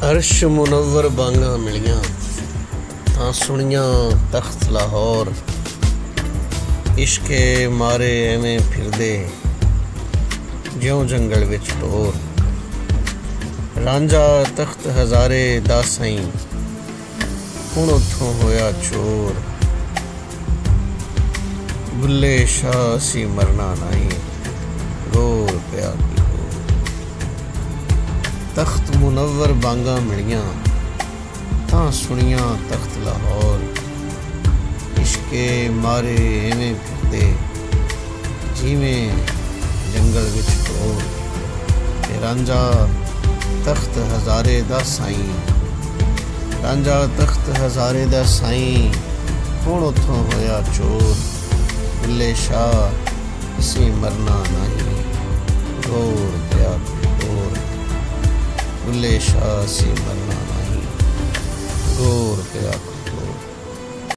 अर्श मुनव्वर बांगा मिलियां तां सुनियां तख्त लाहौर। इश्के मारे एवें फिरदे ज्यों जंगल विच ढोर। रांझा तख्त हज़ारे दा साईं हुण उत्थों होया चोर। बुल्ले शाह असी मरना नहीं गोर पिया की होर। तख्त मुनव्वर बांगा मिलियां तां सुनियां तख्त लाहौर। इश्के मारे एवें फिरदे जिवें जंगल विच ढोर। ते रांझा तख्त हज़ारे दा साईं, रांझा तख्त हज़ारे दा साईं हुण उत्थों होया चोर। बुल्ले शाह असी मरना नहीं गोर पिया गोर। बुल्ले शाह असी मरना नहीं गोर पिया।